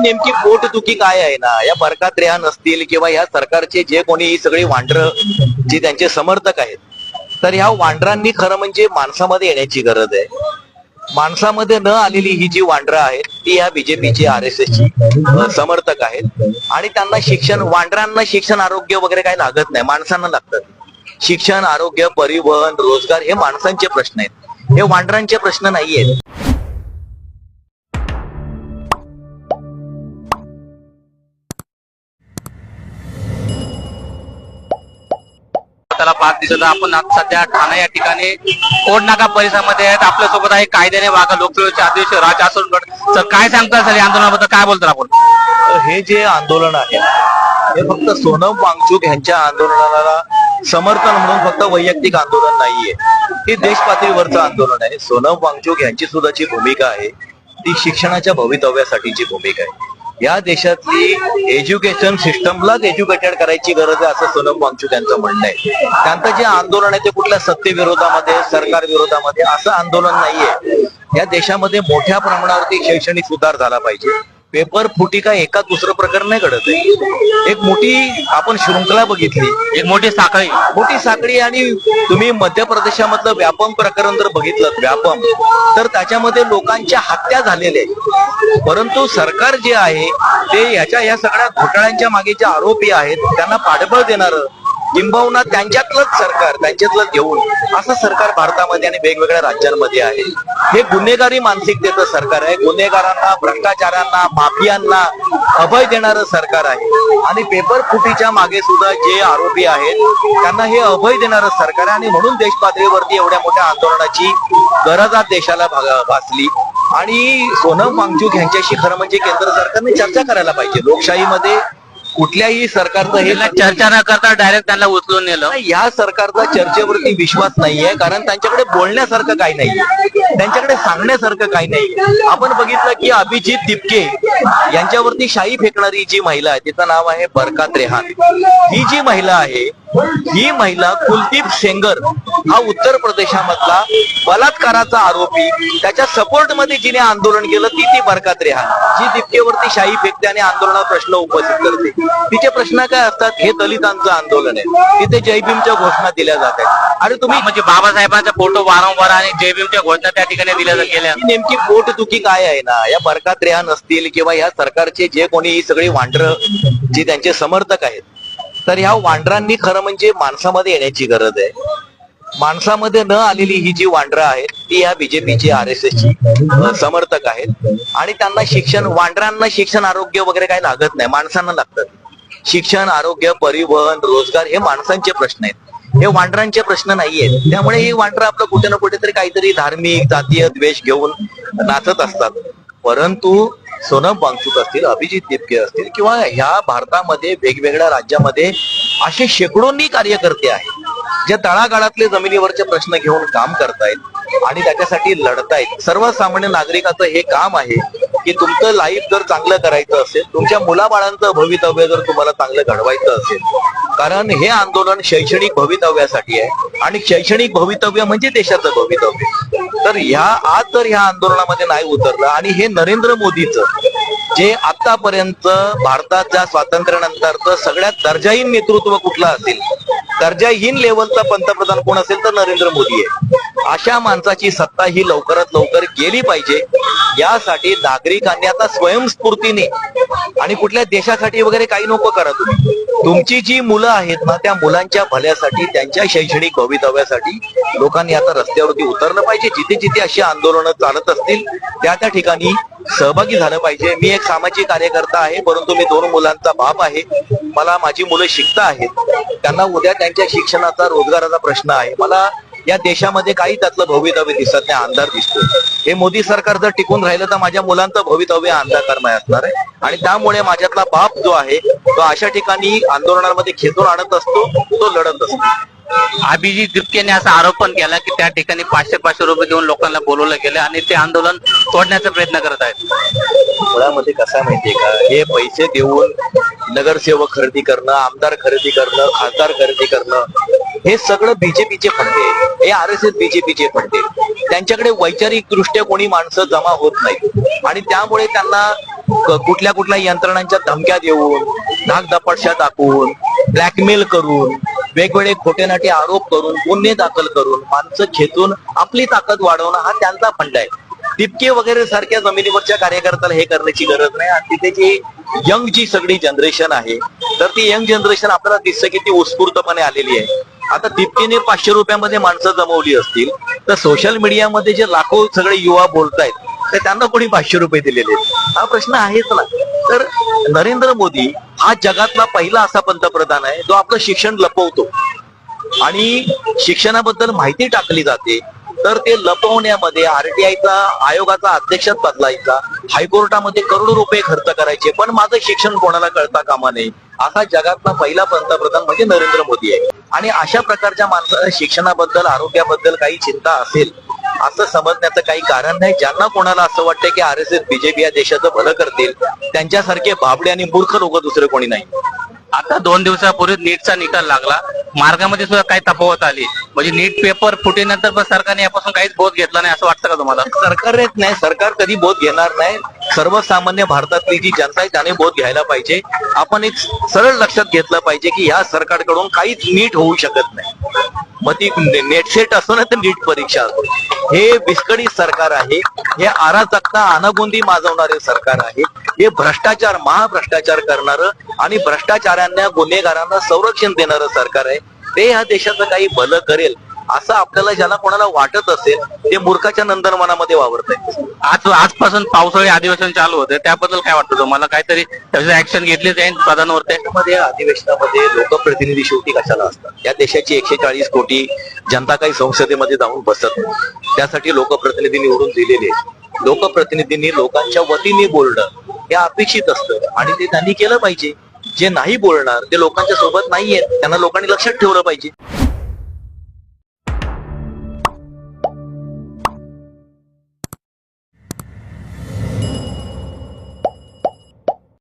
नेमकी पोटदुखी काय आहे ना, या बरकात रेहान असतील किंवा या सरकारचे जे कोणी सगळी वांढर जे त्यांचे समर्थक आहेत, तर ह्या वांढरांनी खरं म्हणजे माणसामध्ये येण्याची गरज आहे. माणसामध्ये न आलेली ही जी वांढरं आहेत ती या बीजेपीची RSSची समर्थक आहेत आणि त्यांना शिक्षण, वांढरांना शिक्षण आरोग्य वगैरे काही लागत नाही, माणसांना लागतात. शिक्षण, आरोग्य, परिवहन, रोजगार हे माणसांचे प्रश्न आहेत, हे वांढरांचे प्रश्न नाहीयेत. त्याला पाच दिवसाला आपण आज सध्या ठाणे या ठिकाणी कोडनाका परिसरामध्ये आहेत. आपल्यासोबत आहे कायद्याने वागा लोकसेवेचे अध्यक्ष राज आसनगड. सर, काय सांगता सर या आंदोलनाबद्दल, काय बोलतात आपण? हे जे आंदोलन आहे हे फक्त सोनम वांगचुक यांच्या आंदोलनाला समर्थन म्हणून फक्त वैयक्तिक आंदोलन नाहीये, हे देश पातळीवरचं आंदोलन आहे. सोनम वांगचुक यांची सुद्धा जी भूमिका आहे ती शिक्षणाच्या भवितव्यासाठीची भूमिका आहे. या देशातली एज्युकेशन सिस्टमलाच एज्युकेटेड करायची गरज आहे असं सोनम वांगचुक यांचं म्हणणं आहे. त्यांचं जे आंदोलन आहे ते कुठल्या सत्तेविरोधामध्ये, सरकार विरोधामध्ये असं आंदोलन नाहीये. या देशामध्ये मोठ्या प्रमाणावरती शैक्षणिक सुधार झाला पाहिजे. पेपर फुटी का एका दुसरं प्रकरण नाही घडत आहे. एक मोठी आपण शृंखला बघितली, एक मोठी साखळी आणि तुम्ही मध्य प्रदेशामधलं व्यापम प्रकरण जर बघितलं, व्यापम, तर त्याच्यामध्ये लोकांच्या हत्या झालेल्या आहेत. परंतु सरकार जे आहे ते या सगळ्या घोटाळ्यांच्या मागे जे आरोपी आहेत त्यांना पाठबळ देणारं, किंबहुना त्यांच्यातलंच घेऊन असं सरकार भारतामध्ये आणि वेगवेगळ्या राज्यांमध्ये आहे. हे गुन्हेगारी मानसिकतेचं सरकार आहे. गुन्हेगारांना, भ्रष्टाचारांना, माफियांना अभय देणारं सरकार आहे आणि पेपर फुटीच्या मागे सुद्धा जे आरोपी आहेत त्यांना हे अभय देणारं सरकार आहे. आणि म्हणून देश पातळीवरती एवढ्या मोठ्या आंदोलनाची गरज आज देशाला भासली. आणि सोनम वांगचुक यांच्याशी खरं म्हणजे केंद्र सरकारने चर्चा करायला पाहिजे. लोकशाहीमध्ये कुठल्याही सरकारचं हे चर्चा न करता डायरेक्ट त्यांना उचलून नेलं. या सरकारचा चर्चेवरती विश्वास नाहीये, कारण त्यांच्याकडे बोलण्यासारखं काही नाहीये, त्यांच्याकडे सांगण्यासारखं काही नाहीये. आपण बघितलं की अभिजित दिपके यांच्यावरती शाई फेकणारी जी महिला आहे तिचं नाव आहे बरकात रेहान. ही जी महिला आहे, ही महिला कुलदीप सेंगर हा उत्तर प्रदेशामधला बलात्काराचा आरोपी, त्याच्या सपोर्ट मध्ये जिने आंदोलन केलं ती बरकात रेहान, जी दिपकेवरती शाई फेकते आणि आंदोलनात प्रश्न उपस्थित करते. तिचे प्रश्न काय असतात? हे दलितांचं आंदोलन आहे, तिथे जय भीमच्या घोषणा दिल्या जात आहेत. अरे तुम्ही म्हणजे बाबासाहेबांचा फोटो वारंवार आणि जय भीमच्या घोषणा त्या ठिकाणी दिल्या गेल्या. नेमकी पोटदुखी काय आहे ना, या बरकात रेहान असतील किंवा या सरकारचे जे कोणी सगळी वांढर जे त्यांचे समर्थक आहेत, तर ह्या वांढरांनी खरं म्हणजे माणसामध्ये येण्याची गरज आहे. माणसामध्ये न आलेली ही जी वांढरं आहेत ती या बीजेपीची RSSची समर्थक आहेत आणि त्यांना शिक्षण, वांढरांना शिक्षण, आरोग्य वगैरे काही लागत नाही, माणसांना लागतात. शिक्षण, आरोग्य, परिवहन, रोजगार हे माणसांचे प्रश्न आहेत, हे वांढरांचे प्रश्न नाहीयेत. त्यामुळे ही वांढरं आपलं कुठे ना कुठेतरी काहीतरी धार्मिक, जातीय द्वेष घेऊन नाचत असतात. परंतु सोनम वांगचुक असतील, अभिजित दिपके असतील किंवा ह्या भारतामध्ये वेगवेगळ्या राज्यामध्ये असे शेकडोंनी कार्यकर्ते आहेत जे तळागाळातले जमिनीवरचे प्रश्न घेऊन काम करतायत आणि त्याच्यासाठी लढतायत. सर्वसामान्य नागरिकाचं हे काम आहे की तुमचं लाईफ जर चांगलं करायचं असेल, तुमच्या मुलाबाळांचं भवितव्य जर तुम्हाला चांगलं घडवायचं असेल, कारण हे आंदोलन शैक्षणिक भवितव्यासाठी आहे आणि शैक्षणिक भवितव्य म्हणजे देशाचं भवितव्य. तर आज जर ह्या आंदोलनामध्ये नाही उतरलं आणि हे नरेंद्र मोदीचं जे आतापर्यंत भारताच्या स्वातंत्र्यानंतरचं सगळ्यात दर्जाहीन नेतृत्व कुठलं असेल, दर्जाहीन लेवलचा पंतप्रधान कोण असेल तर नरेंद्र मोदी आहे. अशा माणसाची सत्ता ही लवकरात लवकर गेली पाहिजे. यासाठी नागरिकांनी आता स्वयंस्फूर्तीने आणि कुठल्या देशासाठी वगैरे काही नको करा. तुमची जी मुलं आहेत ना, त्या मुलांच्या भल्यासाठी, त्यांच्या शैक्षणिक भवितव्यासाठी लोकांनी आता रस्त्यावरती उतरलं पाहिजे. जिथे जिथे अशी आंदोलनं चालत असतील त्या ठिकाणी सहभागी झालं पाहिजे. मी एक सामाजिक कार्यकर्ता आहे, परंतु मी 2 मुलांचा बाप आहे. मला माझी मुलं शिकता आहेत, त्यांना उद्या त्यांच्या शिक्षणाचा, रोजगाराचा प्रश्न आहे. मला या देशामध्ये काही त्यातलं भवितव्य दिसत नाही, अंधार दिसतो. हे मोदी सरकार जर टिकून राहिलं तर माझ्या मुलांचं भवितव्य अंधकारमय असणार आहे आणि त्यामुळे माझ्यातला बाप जो आहे तो अशा ठिकाणी आंदोलनामध्ये खेचून आणत असतो, तो लढत असतो. अभिजित दिपकेने असा आरोप पण केला की त्या ठिकाणी 500-500 रुपये देऊन लोकांना बोलवलं गेलं आणि ते आंदोलन तोडण्याचा प्रयत्न करत आहेत. मुळामध्ये कसं माहितीये का, हे पैसे देऊन नगरसेवक खरेदी करणं, आमदार खरेदी करणं, खासदार खरेदी करणं, हे सगळं बीजेपीचे फंडे, हे RSS बीजेपीचे फंडे. त्यांच्याकडे वैचारिक दृष्ट्या कोणी माणसं जमा होत नाही आणि त्यामुळे त्यांना कुठल्या कुठल्या यंत्रणांच्या धमक्या देऊन, धाकधपटशा दाखवून, ब्लॅकमेल करून, वेगवेगळे खोटेनाटे आरोप करून, गुन्हे दाखल करून माणसं खेचून आपली ताकद वाढवणं हा त्यांचा फंड आहे. टिपके वगैरे सारख्या जमिनीवरच्या कार्यकर्त्याला हे करण्याची गरज नाही. आणि तिथे जी यंग जी सगळी जनरेशन आहे, तर ती यंग जनरेशन आपल्याला दिसतं की ती उत्स्फूर्तपणे आलेली आहे. आता तितकीने 500 रुपयामध्ये माणसं जमवली असतील, तर सोशल मीडियामध्ये जे लाखो सगळे युवा बोलतायत, तर त्यांना कोणी 500 रुपये दिलेले आहेत? हा प्रश्न आहेच ना. तर नरेंद्र मोदी हा जगातला पहिला असा पंतप्रधान आहे जो आपलं शिक्षण लपवतो आणि शिक्षणाबद्दल माहिती टाकली जाते, तर ते लपवण्यामध्ये आरटीआयचा आयोगाचा अध्यक्षच बदलायचा, हायकोर्टामध्ये करोडो रुपये खर्च करायचे, पण माझं शिक्षण कोणाला कळता कामा नये, असा जगातला पहिला पंतप्रधान म्हणजे नरेंद्र मोदी आहे. आणि अशा प्रकारच्या माणसाला शिक्षणाबद्दल, आरोग्याबद्दल काही चिंता असेल असं समजण्याचं काही कारण नाही. ज्यांना कोणाला असं वाटतं की RSS बीजेपी या देशाचं भलं करतील, त्यांच्यासारखे बाबडे आणि मूर्ख लोक दुसरे कोणी नाही. आता 2 दिवसापूर्वी नीटचा निकाल लागला, मार्गामध्ये सुद्धा काही तफावत आली, म्हणजे नीट पेपर फुटीनंतर पण सरकारने यापासून काहीच बोध घेतला नाही असं वाटतं का तुम्हाला? सरकारच नाही, सरकार कधी बोध घेणार नाही. सर्वसामान्य भारतातली जी जनता आहे त्याने बोध घ्यायला पाहिजे. आपण एक सरळ लक्षात घेतलं पाहिजे की या सरकारकडून काहीच नीट होऊ शकत नाही. मग ती नेट सेट असो ना तर नीट परीक्षा असो, हे विस्कळीत सरकार आहे. हे अराजकता अनागोंदी माजवणारे सरकार आहे. हे भ्रष्टाचार, महाभ्रष्टाचार करणारं आणि भ्रष्टाचारांना, गुन्हेगारांना संरक्षण देणारं सरकार आहे. ते ह्या देशाचं काही भलं करेल असं आपल्याला ज्याला कोणाला वाटत असेल, ते मूर्खाच्या नंदनवनामध्ये वावरत आहे. आजपासून पावसाळी अधिवेशन चालू होते, त्याबद्दल काय वाटतं तुम्हाला? काहीतरी त्याची ऍक्शन घेतली जाईल प्रधानावर? त्याच्यामध्ये अधिवेशनामध्ये लोकप्रतिनिधी शेवटी कशाला असतात? या देशाची 140 कोटी जनता काही संसदेमध्ये जाऊन बसत नाही. त्यासाठी लोकप्रतिनिधी निवडून दिलेले आहेत. लोकप्रतिनिधींनी लोकांच्या वतीने बोलणं हे अपेक्षित असतं आणि ते त्यांनी केलं पाहिजे. जे नाही बोलणार ते लोकांच्या सोबत नाहीयेत, त्यांना लोकांनी लक्षात ठेवलं पाहिजे.